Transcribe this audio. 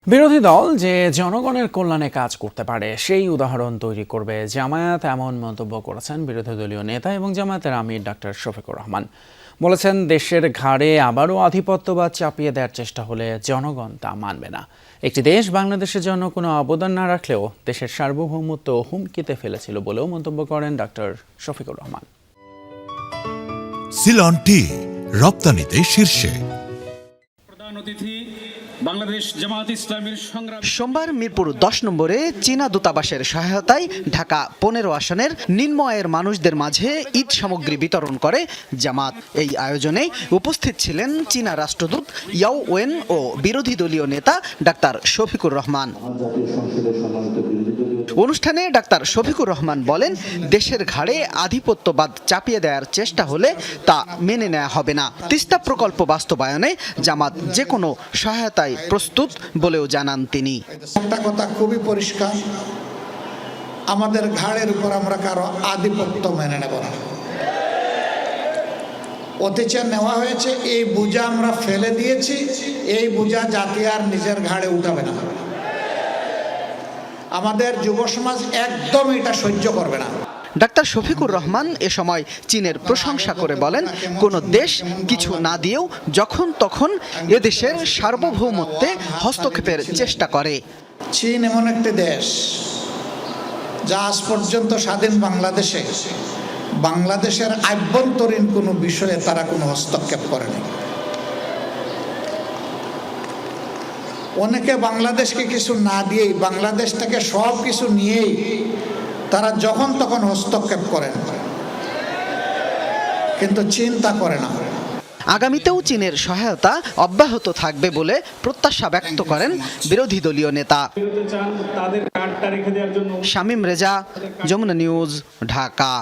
বিরোধী দল যে জনগণের কল্যাণে কাজ করতে পারে সেই উদাহরণ তৈরি করবে জামায়াত, এমন মন্তব্য করেছেন বিরোধী দলীয় নেতা এবং জামায়াতের আমির ডক্টর শফিকুর রহমান। বলেছেন, দেশের ঘাড়ে আবারও আধিপত্যবাদ চাপিয়ে দেওয়ার চেষ্টা হলে জনগণ তা মানবে না। একটি দেশ বাংলাদেশের জন্য কোনো অবদান না রাখলেও দেশের সার্বভৌমত্ব হুমকিতে ফেলেছিল বলেও মন্তব্য করেন ডক্টর শফিকুর রহমান। সিলন টি রপ্তানিতে শীর্ষে। প্রধান অতিথি বাংলাদেশ জামায়াত ইসলামীর সংগ্রাম। সোমবার মিরপুর 10 নম্বরে চীনা দূতাবাসের সহায়তায় ঢাকা 15 আসনের নিম্ন আয়ের মানুষদের মাঝে ঈদ সামগ্রী বিতরণ করে জামাত। এই আয়োজনে উপস্থিত ছিলেন চীনা রাষ্ট্রদূত ইয়াও ওয়েন ও বিরোধী দলীয় নেতা ডাক্তার শফিকুর রহমান। অনুষ্ঠানে ডাক্তার শফিকুর রহমান বলেন, দেশের ঘাড়ে আধিপত্যবাদ চাপিয়ে দেওয়ার চেষ্টা হলে তা মেনে নেওয়া হবে না। তিস্তা প্রকল্প বাস্তবায়নে জামাত যে কোনো সহায়তায় প্রস্তুত বলেও জানান তিনি। একটা কথা খুবই পরিষ্কার, আমাদের ঘাড়ের উপর আমরা কারো আধিপত্য মেনে নেব না। অতিচে নেওয়া হয়েছে, এই বোঝা আমরা ফেলে দিয়েছি, এই বোঝা জাতি আর নিজের ঘাড়ে উঠাবে না। আমাদের যুব সমাজ একদম এটা সহ্য করবে না। ডাক্তার শফিকুর রহমান এ সময় চীনের প্রশংসা করে বলেন, কোন দেশ কিছু না দিয়েও যখন তখন এদেশের সার্বভৌমত্বে হস্তক্ষেপের চেষ্টা করে। চীন এমন একটি দেশ যা আজ পর্যন্ত স্বাধীন বাংলাদেশের আভ্যন্তরীণ কোনো বিষয়ে তারা কোনো হস্তক্ষেপ করেনি। অনেকে বাংলাদেশকে কিছু না দিয়েই, বাংলাদেশ থেকে সব কিছু নিয়েই তারা যখন তখন হস্তক্ষেপ করেন, কিন্তু চীন তা করে না। আগামীতেও চীনের সহায়তা অব্যাহত থাকবে বলে প্রত্যাশা ব্যক্ত করেন বিরোধী দলীয় নেতা। শামীম রেজা, যমুনা নিউজ, ঢাকা।